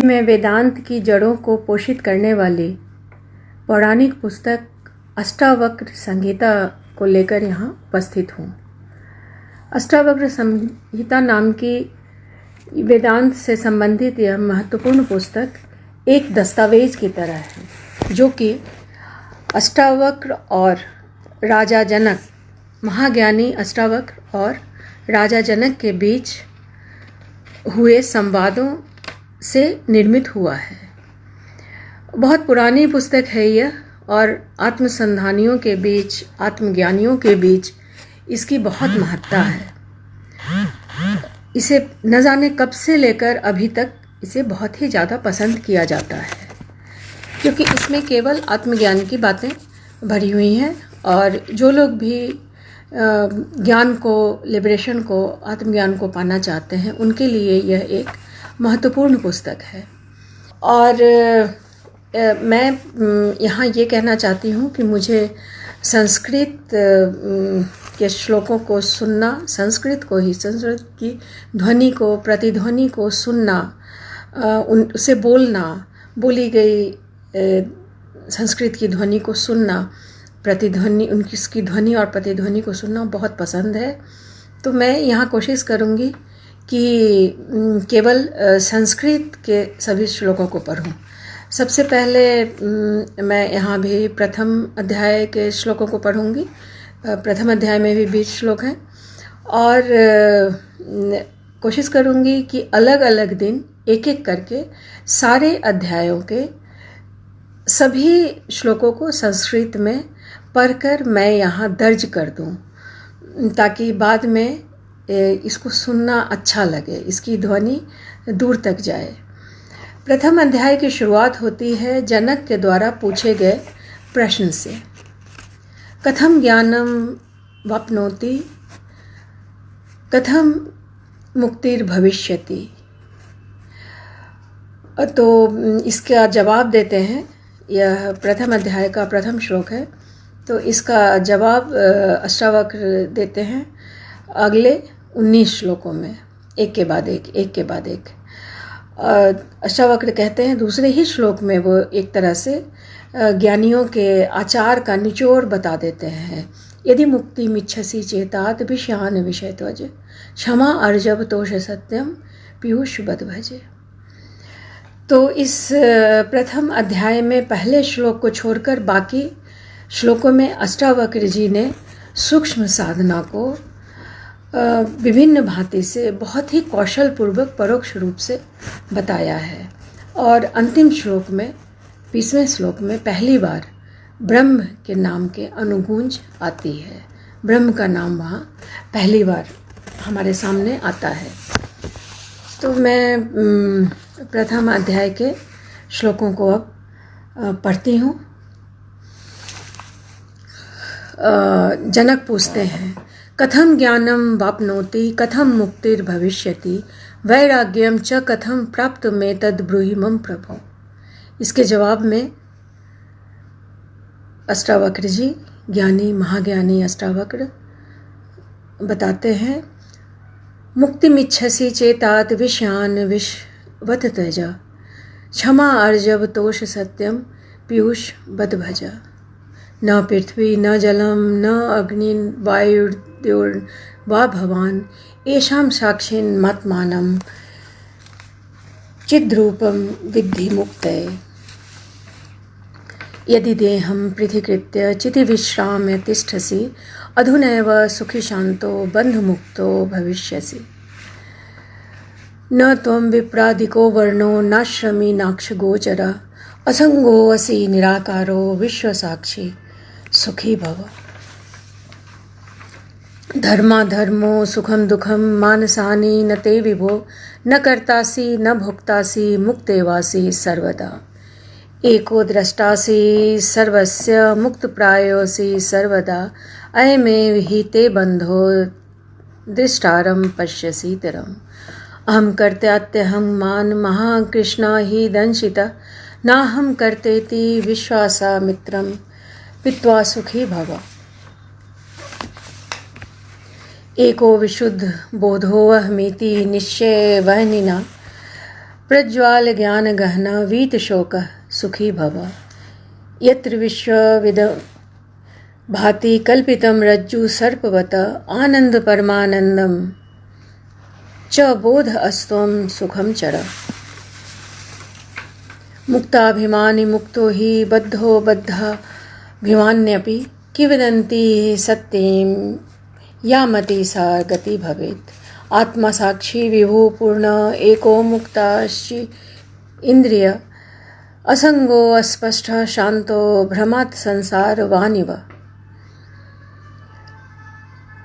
मैं वेदांत की जड़ों को पोषित करने वाली पौराणिक पुस्तक अष्टावक्र संहिता को लेकर यहाँ उपस्थित हूँ। अष्टावक्र संहिता नाम की वेदांत से संबंधित यह महत्वपूर्ण पुस्तक एक दस्तावेज की तरह है, जो कि अष्टावक्र और राजा जनक, महाज्ञानी अष्टावक्र और राजा जनक के बीच हुए संवादों से निर्मित हुआ है। बहुत पुरानी पुस्तक है यह, और आत्मसंधानियों के बीच, आत्मज्ञानियों के बीच इसकी बहुत महत्ता है। इसे न जाने कब से लेकर अभी तक इसे बहुत ही ज़्यादा पसंद किया जाता है, क्योंकि इसमें केवल आत्मज्ञान की बातें भरी हुई हैं, और जो लोग भी ज्ञान को, लिबरेशन को, आत्मज्ञान को पाना चाहते हैं, उनके लिए यह एक महत्वपूर्ण पुस्तक है। और मैं यहाँ ये कहना चाहती हूँ कि मुझे संस्कृत के श्लोकों को सुनना, संस्कृत की ध्वनि को, प्रतिध्वनि को सुनना, उसे बोलना, बोली गई संस्कृत की ध्वनि को सुनना, प्रतिध्वनि, उनकी ध्वनि और प्रतिध्वनि को सुनना बहुत पसंद है। तो मैं यहाँ कोशिश करूँगी कि केवल संस्कृत के सभी श्लोकों को पढूं। सबसे पहले मैं यहाँ भी प्रथम अध्याय के श्लोकों को पढ़ूंगी। प्रथम अध्याय में भी 20 श्लोक हैं, और कोशिश करूँगी कि अलग अलग दिन एक एक करके सारे अध्यायों के सभी श्लोकों को संस्कृत में पढ़कर मैं यहाँ दर्ज कर दूँ, ताकि बाद में इसको सुनना अच्छा लगे, इसकी ध्वनि दूर तक जाए। प्रथम अध्याय की शुरुआत होती है जनक के द्वारा पूछे गए प्रश्न से। कथम ज्ञानम वाप्नोति, कथम मुक्तिर्भविष्यति। तो इसका जवाब देते हैं, यह प्रथम अध्याय का प्रथम श्लोक है, तो इसका जवाब अष्टावक्र देते हैं अगले 19 श्लोकों में, एक के बाद एक। अष्टावक्र कहते हैं दूसरे ही श्लोक में वो एक तरह से ज्ञानियों के आचार का निचोड़ बता देते हैं। यदि मुक्ति मिच्छसि चेतात विषयान विषयत्वज, क्षमा अर्जव तोष सत्यम पीयूष बद भजे। तो इस प्रथम अध्याय में पहले श्लोक को छोड़कर बाकी श्लोकों में अष्टावक्र जी ने सूक्ष्म साधना को विभिन्न भांति से बहुत ही कौशल पूर्वक परोक्ष रूप से बताया है। और अंतिम श्लोक में, 20वें श्लोक में पहली बार ब्रह्म के नाम के अनुगूंज आती है। ब्रह्म का नाम वहाँ पहली बार हमारे सामने आता है। तो मैं प्रथम अध्याय के श्लोकों को अब पढ़ती हूँ। जनक पूछते हैं, कथम ज्ञानम वाप्नोति, कथम मुक्तिर्भविष्यति, वैराग्यम च कथम प्राप्त में तद ब्रूहि मम प्रभो। इसके जवाब में अष्टावक्र जी, ज्ञानी महाज्ञानी अष्टावक्र बताते हैं, मुक्तिमिच्छसि चेतात विषयान विषवत त्यजा, क्षमा अर्जव तोष सत्यम पीयूष बद भजा। न पृथ्वी न जलम न अग्नि वायुर्वा भवान, येषां साक्षिन् मात्मानं चिद्रूपं विद्धि मुक्तये। यदि देहं पृथीकृत्य चिति विश्राम्य तिष्ठसि, अधुनैव सुखी शांतो बन्धमुक्तो भविष्यसि। न त्वं विप्रादिको वर्णो नाश्रमी नाक्षगोचर, असंगोऽसि निराकारो विश्वसाक्षी सुखी भव। धर्माधर्मो सुखम दुखम मानसानि न ते विभो, न कर्तासि न भोक्तासि मुक्तेवासि सर्वदा। एको द्रष्टासि सर्वस्य मुक्तप्रायोऽसि सर्वदा, अयमेव हि ते बन्धो दृष्टारं पश्यसि तरम्। अहं कर्त्यात्यहं मान महाकृष्णा हि दंशिता, नाहं कर्तेति विश्वासा मित्रं पित्वा सुखी भव। एको विशुद्ध बोधोऽहमिति निश्चय वहनिना, प्रज्वाल ज्ञान गहना वीत शोक सुखी भव। यत्र विश्वविद भाति कल्पितं रज्जु सर्पवत आनंद परमानंदम च बोध अस्त्वं सुखम चर। मुक्ताभिमानी मुक्तो हि बद्धो बद्धाभिमान्यपि किवदन्ति सत्यं या मति सा गति भवेत्। आत्मा साक्षी विभु पूर्ण एको मुक्ताश्चि इंद्रिय असंगो अस्पष्ट शांतो भ्रमात् संसार वानिव।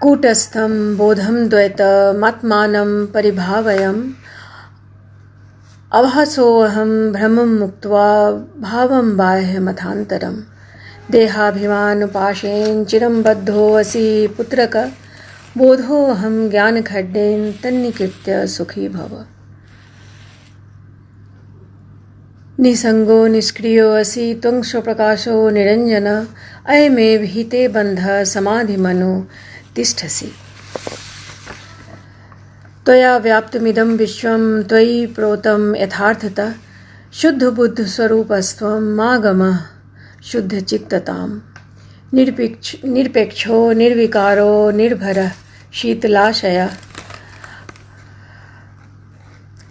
कूटस्थं बोधं द्वैतमात्मानं परिभावयम् अभासोऽहं भ्रमं मुक्त्वा भावं बाह्यमथान्तरम्। देहाभिमान पाशेन चिरं बद्धोऽसि पुत्रक बोधोऽहं ज्ञानखड्डेन तन्निकृत्य सुखी भव। निसंगो निष्क्रियो असि त्वं स्वप्रकाशो निरंजन अयमे विहिते बंध समाधिमनो तिष्ठसि। त्वया व्याप्तमिदं विश्वं त्वयि प्रोतं यथार्थतः शुद्ध बुद्ध स्वरूपस्त्वं मागमः शुद्ध चित्तताम्। निरपेक्षो निर्विकारो निर्भरः शीतलाशय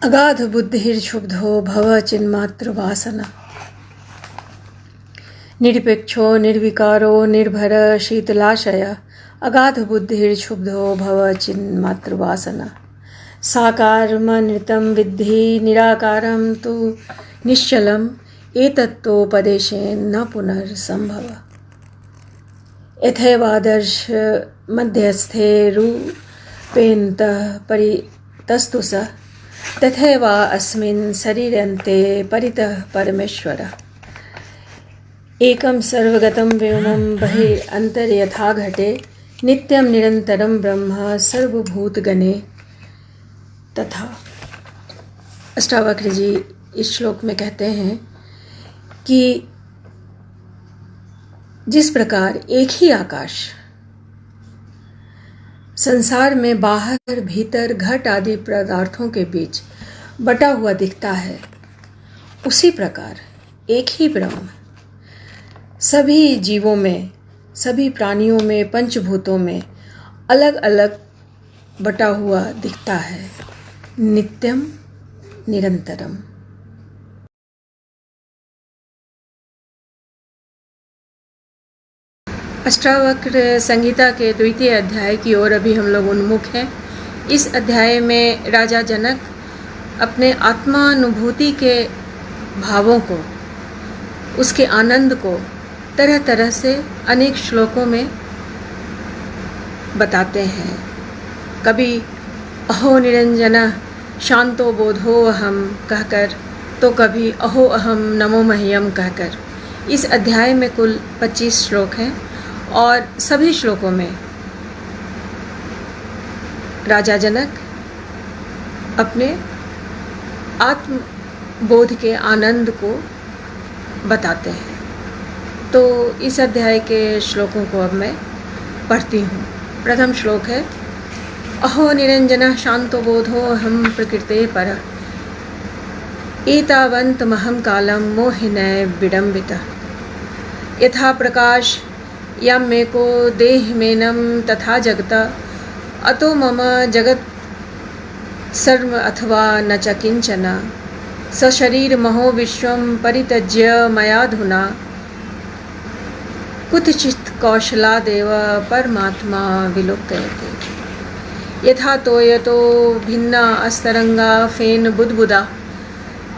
अगाध बुद्धिर्क्षुब्धो भव चिन्मात्र वासना। निरपेक्षो निर्विकारो निर्भर शीतलाशय अगाध बुद्धिर्क्षुब्धो भव चिन्मात्र वासना। साकारमनृतं विद्धि निराकारं तु निश्चलम् एतत्तोपदेशेन न पुनर्संभव। यथैवादर्श मध्यस्थे रूपेन्तः परितस्तु स तथैवा अस्मिन् शरीरन्ते परितः परमेश्वरः। एकं सर्वगतं व्योमं बहिरन्तर्यथा घटे नित्यं निरन्तरं ब्रह्म सर्वभूतगणे तथा। अष्टावक्र जी इस श्लोक में कहते हैं कि जिस प्रकार एक ही आकाश संसार में बाहर भीतर घट आदि पदार्थों के बीच बटा हुआ दिखता है, उसी प्रकार एक ही ब्रह्म सभी जीवों में, सभी प्राणियों में, पंचभूतों में अलग अलग बटा हुआ दिखता है। नित्यम निरंतरम। अष्टावक्र संहिता के द्वितीय अध्याय की ओर अभी हम लोग उन्मुख हैं। इस अध्याय में राजा जनक अपने आत्मानुभूति के भावों को, उसके आनंद को तरह तरह से अनेक श्लोकों में बताते हैं। कभी अहो निरंजन शांतो बोधो अहम कहकर, तो कभी अहो अहम नमो मह्यम कहकर। इस अध्याय में कुल 25 श्लोक हैं और सभी श्लोकों में राजा जनक अपने आत्मबोध के आनंद को बताते हैं। तो इस अध्याय के श्लोकों को अब मैं पढ़ती हूँ। प्रथम श्लोक है, अहो निरंजन शांतो बोधो हम प्रकृते पर एतावन्तमहं कालं मोहिनय विडम्बितः। यथा प्रकाश यम मेको देहमेनं तथा जगता अतो मम जगत सर्व अथवा न च किंचन। सशरीरमहो विश्वं परित्यज्य मयाधुना कुतचित् कौशलादेव परमात्मा विलोक्यते। यथा तोयतो भिन्ना अस्तरंगा फेन बुद्बुदा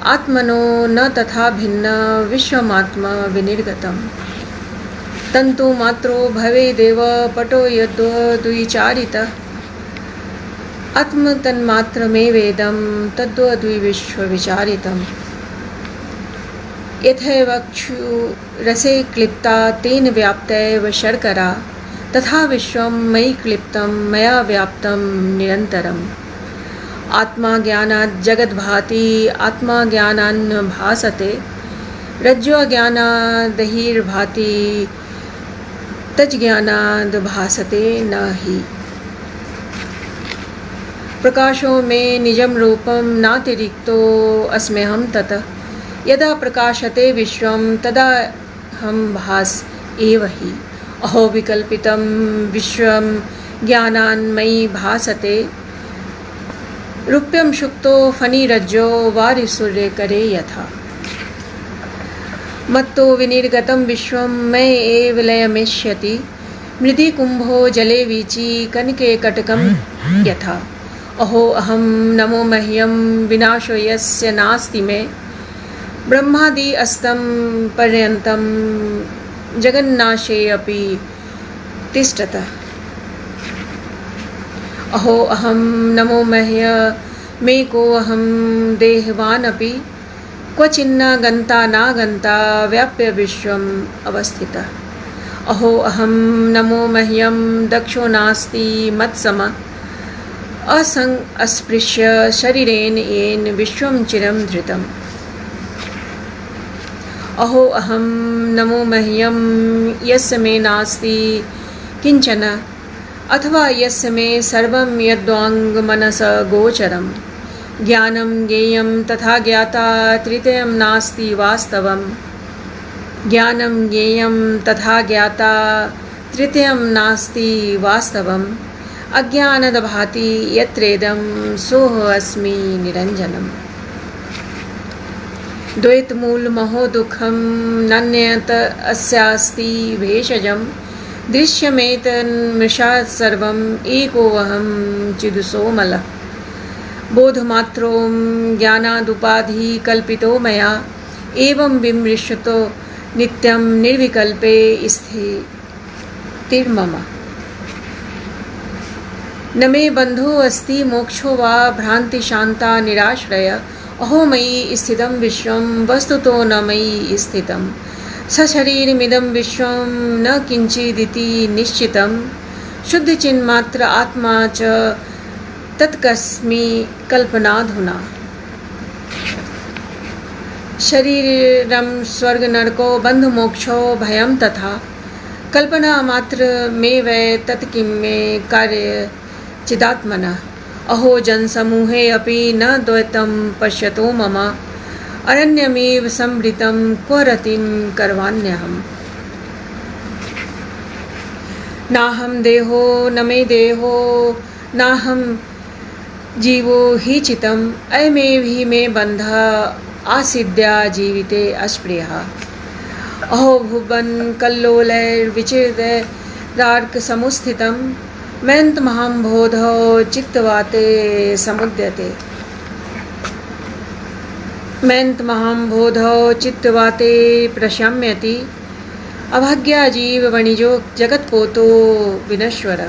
आत्मनो न तथा भिन्न विश्वमात्मा विनिर्गतम्। तंतु मात्रो भवेदेव पटो यद्विचारितः आत्म तन्मात्रमेवेदं तद्विश्वविचारितम्। यथैवक्षुरसे क्लिप्ता तेन व्याप्तैव शर्करा तथा विश्वं मयि क्लिप्तं मया व्याप्तं निरन्तरम्। आत्मा ज्ञानात् जगद्भाति आत्मा ज्ञानान्न भासते रज्ज्वज्ञानादहिर्भाति तज्ज्ञानाद् भासते न हि। प्रकाशो मे निजं रूपं नातिरिक्तो अस्म्यहं ततः यदा प्रकाशते विश्वं तदा हम भास एव हि। अहो विकल्पितं विश्वं ज्ञानान्मयि भासते रूप्यं शुक्तो फणिरज्जो वारिसूर्यकरे यथा। मत्तो विनिर्गतं विश्वं मयि एव लयमेष्यति मृदि कुम्भो जले वीची कनके कटकं यथा। अहो अहं नमो मह्यं विनाशो यस्य नास्ति मे ब्रह्मादि अस्तं पर्यन्तं जगन्नाशे अपि तिष्ठतः। अहो अहं नमो मह्य मे को अहं देहवान् अपि क्वचिन्न गन्ता नागन्ता व्याप्य विश्वम् अवस्थितः। अहो अहं नमो मह्यं दक्षो नास्ति मत्सम असंग अस्पृश्य शरीरेण येन विश्वं चिरं धृतम्। अहो अहं नमो मह्यं यस्य मे नास्ति किंचन अथवा यस्य मे सर्वं यद्वाङ्मनसा गोचरं ज्ञानं ज्ञेयं तथा ज्ञाता तृतीयं नास्ति वास्तवं। ज्ञानं ज्ञेयं तथा ज्ञाता तृतीयं नास्ति वास्तवम्। अज्ञानद भाति यत्रेदं सोऽस्मि निरञ्जनम्। द्वैतमूल महो दुःखं नन्यत अस्यास्ति भेषजं दृश्यमेतन्मृषा सर्वम् एकोऽहं चिदसोमलः। बोधमात्रो ज्ञानादुपाधि कल्पितो मया एवं विमृश्यतो नित्यं निर्विकल्पे स्थितिर्मम। न मे बन्धो अस्ति मोक्षो वा भ्रान्ति शान्ता निराश्रय। अहो मयि स्थितं विश्वं वस्तुतो न मयि स्थितं। सशरीरमिदं विश्वं न किंचिदिति निश्चितं। शुद्धचिन्मात्र आत्मा च तत्कस्मि कल्पनाधुना। शरीरं स्वर्ग नरको बन्धुमोक्षो भयं तथा। कल्पना मात्र मे वै तत् किं मे कार्य चिदात्मनः। अहो जनसमूहे अपि न द्वैतं पश्यतो मम अरण्यमेव संवृतं क्व रतिं करवाण्यहम्। नाहं देहो न मे देहो नाहं जीवो हि चितम् अयमेव हि मे बन्धः आसिद्या जीविते अस्पृहः। अहो भुवन् कल्लोलैर्विचिरैरार्कसमुत्थितं मयन्तमहाम्बोधौ चित्तवाते समुद्यते। मयन्तमहाम्बोधौ चित्तवाते प्रशम्यति। अभाग्या जीव वणिजो जगत्पोतो विनश्वर।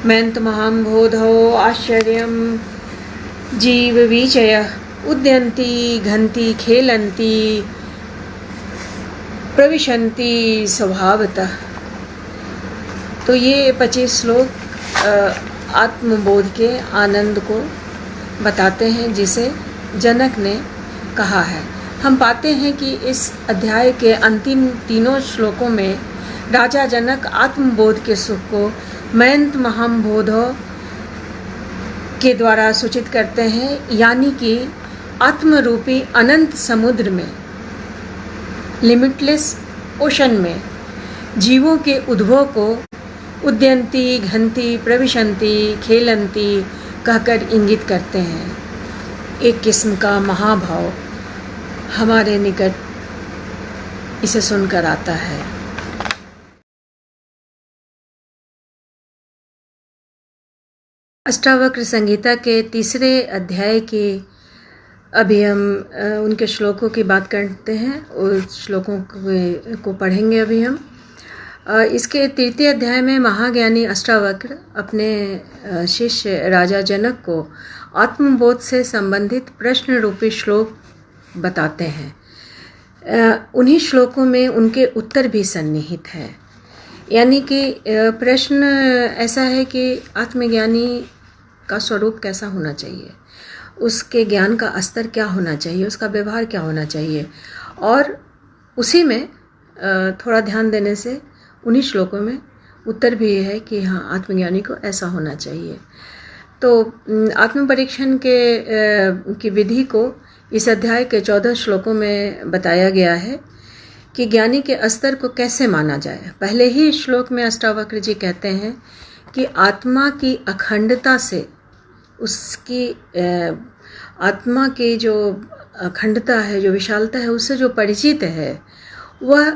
मयन्तमहाम्बोधौ आश्चर्यं जीववीचयः उद्यन्ति घन्ति खेलन्ति प्रविशन्ति स्वभावतः। तो ये 25 श्लोक आत्मबोध के आनंद को बताते हैं जिसे जनक ने कहा है। हम पाते हैं कि इस अध्याय के अंतिम तीनों श्लोकों में राजा जनक आत्मबोध के सुख को मयंत महाम्बोधो के द्वारा सूचित करते हैं, यानी कि आत्मरूपी अनंत समुद्र में, लिमिटलेस ओशन में जीवों के उद्भव को उद्यंती घंती प्रविशंती खेलंती कहकर इंगित करते हैं। एक किस्म का महाभाव हमारे निकट इसे सुनकर आता है। अष्टावक्र संहिता के तीसरे अध्याय के अभी हम उनके श्लोकों की बात करते हैं और श्लोकों को पढ़ेंगे अभी हम। इसके तृतीय अध्याय में महाज्ञानी अष्टावक्र अपने शिष्य राजा जनक को आत्मबोध से संबंधित प्रश्न रूपी श्लोक बताते हैं। उन्हीं श्लोकों में उनके उत्तर भी सन्निहित है। यानी कि प्रश्न ऐसा है कि आत्मज्ञानी का स्वरूप कैसा होना चाहिए, उसके ज्ञान का स्तर क्या होना चाहिए, उसका व्यवहार क्या होना चाहिए, और उसी में थोड़ा ध्यान देने से उन्हीं श्लोकों में उत्तर भी है कि हाँ, आत्मज्ञानी को ऐसा होना चाहिए। तो आत्म परीक्षण की विधि को इस अध्याय के 14 श्लोकों में बताया गया है कि ज्ञानी के स्तर को कैसे माना जाए। पहले ही श्लोक में अष्टावक्र जी कहते हैं कि आत्मा की अखंडता से, उसकी आत्मा की जो अखंडता है, जो विशालता है, उससे जो परिचित है, वह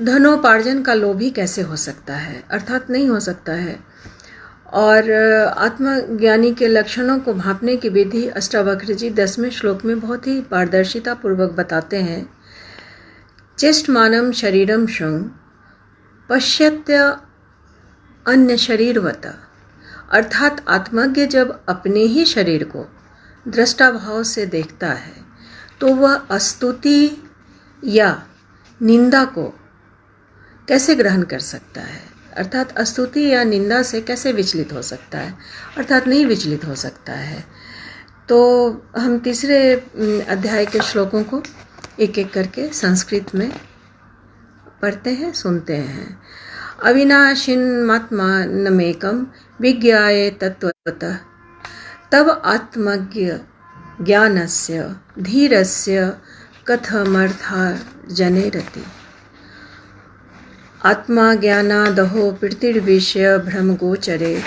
धनोपार्जन का लोभी कैसे हो सकता है, अर्थात नहीं हो सकता है। और आत्मज्ञानी के लक्षणों को भांपने की विधि अष्टावक्र जी 10वें श्लोक में बहुत ही पारदर्शिता पूर्वक बताते हैं। चेष्टमानं शरीरं शं पश्यत्य अन्य शरीरवत, अर्थात आत्मज्ञ जब अपने ही शरीर को दृष्टा भाव से देखता है तो वह स्तुति या निंदा को कैसे ग्रहण कर सकता है, अर्थात स्तुति या निंदा से कैसे विचलित हो सकता है, अर्थात नहीं विचलित हो सकता है। तो हम तीसरे अध्याय के श्लोकों को एक एक करके संस्कृत में पढ़ते हैं, सुनते हैं। अविनाशिन्मात्मानमेकं विज्ञाय तत्त्वतः तव आत्मज्ञ ज्ञानस्य धीरस्य कथमर्थार्जनेरति। आत्मा ज्ञानादहो प्रीतिर्विषय भ्रमगोचरे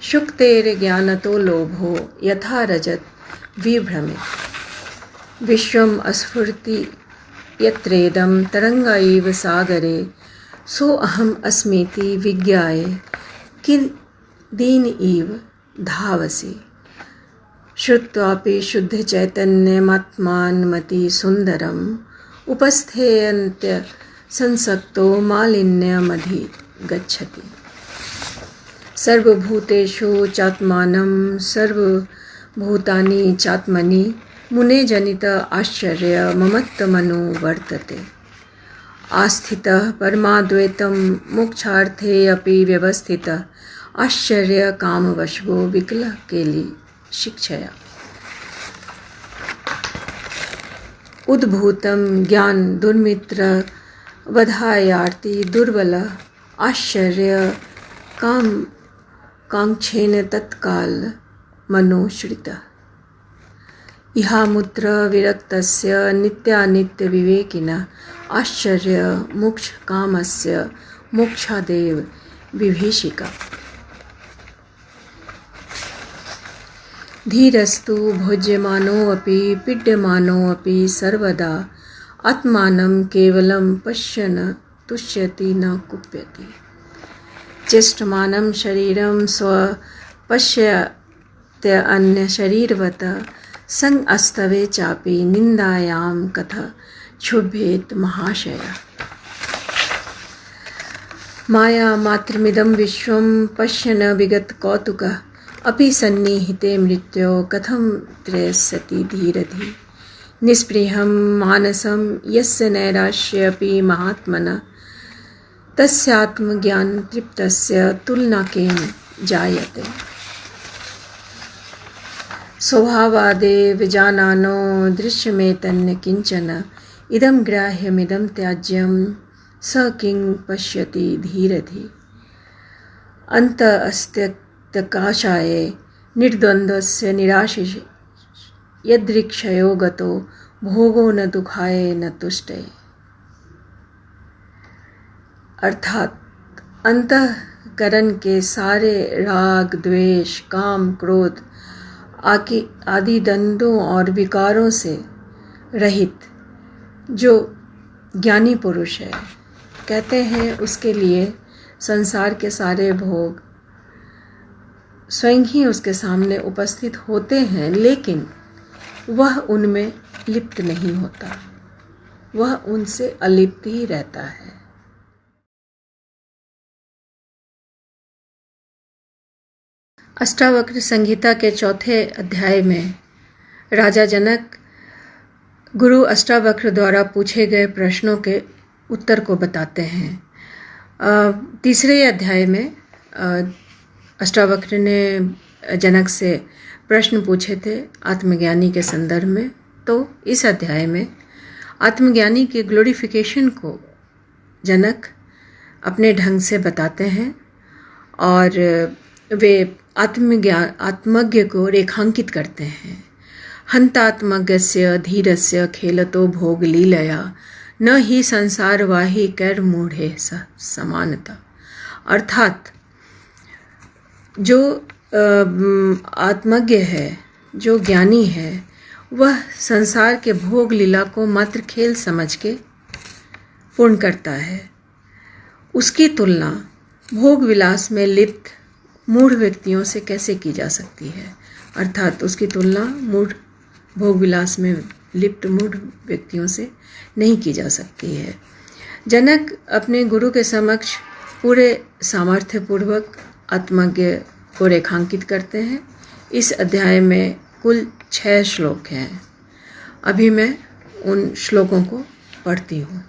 शुक्तेर्ज्ञानतो लोभो यथा रजत विभ्रमे। विश्वम अस्फुर्ति यत्रेदं तरंगा इव सागरे सो अहम अस्मीति विज्ञाय किं दीन इव धावसि। श्रुत्वापि शुद्ध चैतन्यमात्मानमति सुंदरम उपस्थेयन्त्य संसक्तो मालिन्यमधि गच्छति। सर्वभूतेषु चात्मानं सर्वभूतानि चात्मनि मुने जनित आश्चर्य ममत्तमनु वर्तते। आस्थितः परमाद्वैतं मोक्षार्थे अपि व्यवस्थितः आश्चर्य कामवशो विकल केली शिक्षया। उद्भूतं ज्ञान दुर्मित्र वधायार्ति दुर्बल आश्चर्य काम कांक्षेन तत्काल मनोश्रित। इहामुत्र विरक्तस्य नित्यानित्य विवेकिनः आश्चर्य मोक्ष कामस्य मोक्षादेव विभीषिका। धीरस्तु भोज्यमानोऽपि पीड्यमानोऽपि सर्वदा आत्मानं केवलं पश्यन् तुष्यति न कुप्यति। चेष्टमानं शरीरं स्व पश्यत्यन्य शरीरवत् संस्तवे चापि निन्दायां कथ क्षुभ्येत महाशय। माया मात्रमिदं विश्वं पश्यन् विगत कौतुकः अपि सन्निहिते मृत्यो कथं त्रयस्यति धीरधि। निस्पृहं मानसं यस्य नैराश्यपि महात्मनः तस्यात्मज्ञान तृप्तस्य तुलना केन जायते। स्वभावादे विजानानो दृश्यमेतन्य किंचन इदं ग्राह्यमिदं त्याज्यं स किं पश्यति धीरधि। अन्त अस्त्यक्तकाशाय निर्द्वन्द्वस्य निराशिष यदृक्षयो गतो भोगो न दुखाय न तुष्टे। अर्थात अंतःकरण के सारे राग द्वेष काम क्रोध आदि द्वंद्वों और विकारों से रहित जो ज्ञानी पुरुष है, कहते हैं उसके लिए संसार के सारे भोग स्वयं ही उसके सामने उपस्थित होते हैं, लेकिन वह उनमें लिप्त नहीं होता, वह उनसे अलिप्त ही रहता है। अष्टावक्र संहिता के 4थे अध्याय में राजा जनक गुरु अष्टावक्र द्वारा पूछे गए प्रश्नों के उत्तर को बताते हैं। तीसरे अध्याय में अष्टावक्र ने जनक से प्रश्न पूछे थे आत्मज्ञानी के संदर्भ में, तो इस अध्याय में आत्मज्ञानी के ग्लोरिफिकेशन को जनक अपने ढंग से बताते हैं और वे आत्मज्ञ को रेखांकित करते हैं। हंतात्मज्ञस्य धीरस्य खेलतो भोग लीलया न ही संसारवाही कर मूढ़े समानता। अर्थात जो आत्मज्ञ है, जो ज्ञानी है, वह संसार के भोग लीला को मात्र खेल समझ के पूर्ण करता है। उसकी तुलना भोग विलास में लिप्त मूढ़ व्यक्तियों से कैसे की जा सकती है? अर्थात उसकी तुलना भोग विलास में लिप्त मूढ़ व्यक्तियों से नहीं की जा सकती है। जनक अपने गुरु के समक्ष पूरे सामर्थ्यपूर्वक आत्मज्ञ को रेखांकित करते हैं। इस अध्याय में कुल 6 श्लोक हैं। अभी मैं उन श्लोकों को पढ़ती हूँ।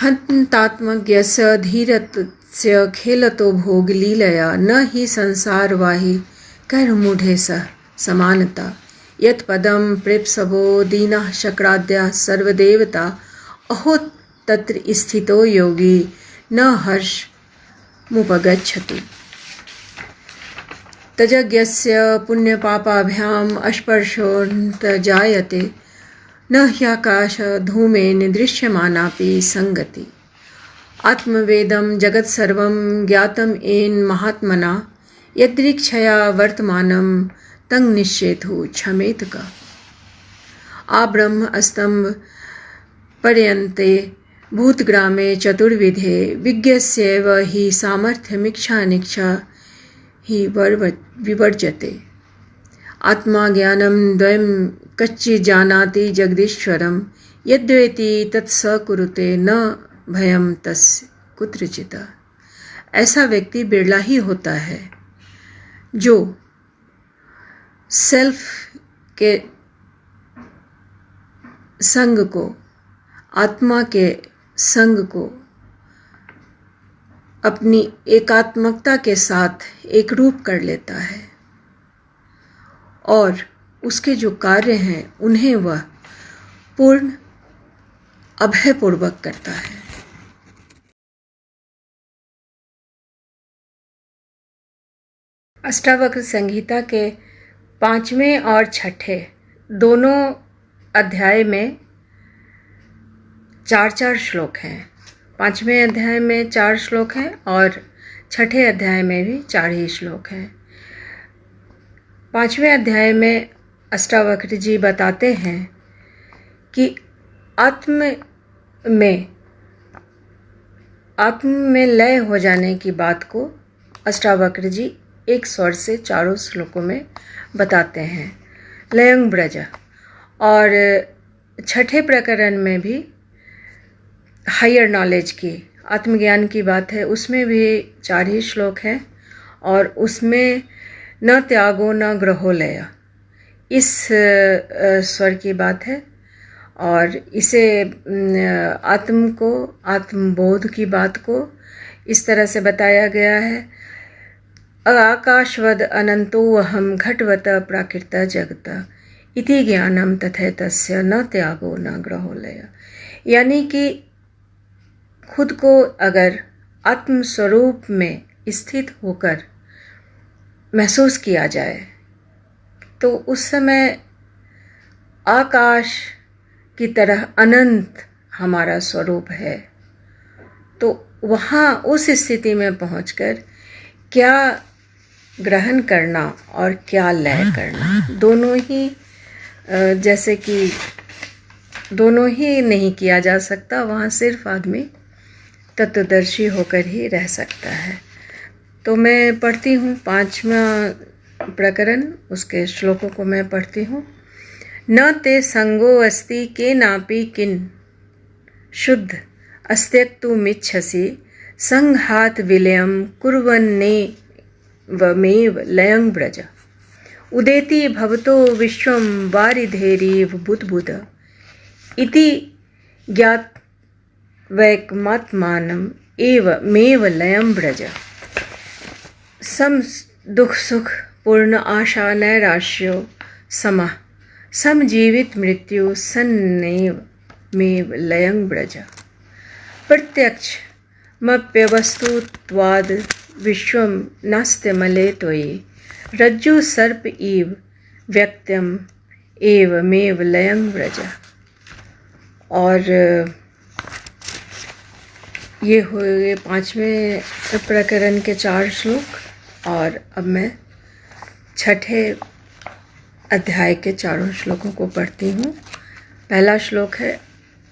हंतात्मज्ञस्य धीरस्य खेलतो भोग लीलया न ही संसारवाही कर मूढ़े समानता। यत् पदम प्रेप्सवो दीनः शक्राद्या सर्वदेवता अहो तत्र स्थितो योगी न हर्ष मुपगच्छति। तजज्ञस्य पुण्यपापाभ्याम अस्पर्शो न जायते न ह्याकाश धूमे निदृश्यमानापि संगति। आत्मवेदं जगत् सर्वं ज्ञातम् येन महात्मना यदृच्छया वर्तमानं तं निश्चेतु क्षमेत का। आब्रह्म अस्तंभ पर्यन्ते भूतग्रामे चतुर्विधे विज्ञस्यैव हि सामर्थ्यमीक्षा हि विवर्जते। आत्मा ज्ञानं द्वयं कच्चिज्जानाति जगदीश्वरं यद्वेति तत्स कुरुते न भयं तस्य कुत्रचित्। ऐसा व्यक्ति बिरला ही होता है जो सेल्फ के संग को, आत्मा के संग को अपनी एकात्मकता के साथ एक रूप कर लेता है और उसके जो कार्य हैं उन्हें वह पूर्ण अभयपूर्वक करता है। अष्टावक्र संहिता के 5वें और 6ठे दोनों अध्याय में 4-4 श्लोक हैं। 5वें अध्याय में 4 श्लोक हैं और 6ठे अध्याय में भी 4 ही श्लोक हैं। 5वें अध्याय में अष्टावक्र जी बताते हैं कि आत्म में लय हो जाने की बात को अष्टावक्र जी एक स्वर से 4 श्लोकों में बताते हैं। लयंग ब्रज और 6ठे प्रकरण में भी हायर नॉलेज की, आत्मज्ञान की बात है, उसमें भी 4 ही श्लोक हैं और उसमें न त्यागो न ग्रहो लय इस स्वर की बात है और इसे आत्मबोध की बात को इस तरह से बताया गया है। आकाशवद अनंतो अहम घटवत प्राकृत जगत इति ज्ञानम तथैतस्य न त्यागो न ग्रहो लय। यानी कि खुद को अगर आत्म स्वरूप में स्थित होकर महसूस किया जाए तो उस समय आकाश की तरह अनंत हमारा स्वरूप है। तो वहाँ उस स्थिति में पहुंचकर क्या ग्रहण करना और क्या लय करना, दोनों ही जैसे कि दोनों ही नहीं किया जा सकता। वहाँ सिर्फ आदमी तत्वदर्शी होकर ही रह सकता है। तो मैं पढ़ती हूँ 5वां प्रकरण, उसके श्लोकों को मैं पढ़ती हूँ। न ते संगो अस्ति के नापि किन शुद्ध अस्त्यक्तुमिच्छसि संघात विलयम कुर्वन्ने वमेव लयं ब्रज। उदेति भवतो विश्वं वारिधेरीव बुद्बुद इति ज्ञात वैकमात्मानम् एव मेव लयं ब्रज। सम दुख सुख पूर्ण आशा नैराश्यो समः सम जीवित मृत्यु सन्नेव मेव लयं ब्रज। प्रत्यक्ष मप्यवस्तुत्वाद विश्वम नास्ति मले त्वयि रज्जु सर्प इव व्यक्त्यम एवमेव लयं व्रज। और ये हुए 5वें प्रकरण के 4 श्लोक। और अब मैं 6ठे अध्याय के 4 श्लोकों को पढ़ती हूँ। पहला श्लोक है,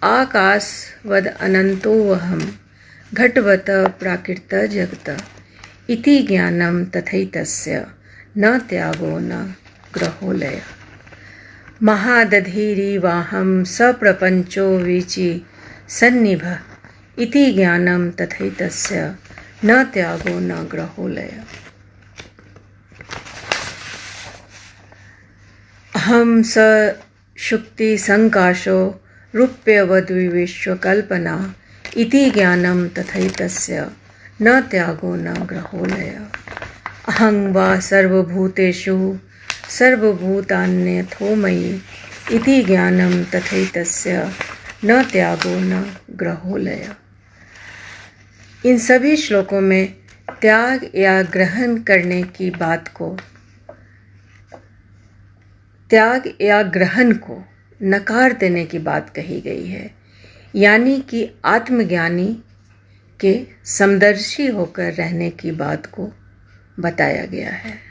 आकाशवद अनंतो वहम घटवत प्राकृत जगत इति ज्ञानम तथैतस्य न त्यागो न ग्रहोलय। महादधीरिवाहं सप्रपंचो विचि सन्निभ इति ज्ञानम तथैतस्य न त्यागो न ग्रहोलय। हम स शुक्ति संकाशो रूप्यवद्विश्वकल्पना इति ज्ञानम तथैतस्य न त्यागो न ग्रहोलय। अहं वा सर्वभूतेषु सर्वभूतान्यथो मयि इति ज्ञानम तथैतस्य न त्यागो न ग्रहोलय। इन सभी श्लोकों में त्याग या ग्रहण करने की बात को, त्याग या ग्रहण को नकार देने की बात कही गई है, यानी कि आत्मज्ञानी के समदर्शी होकर रहने की बात को बताया गया है।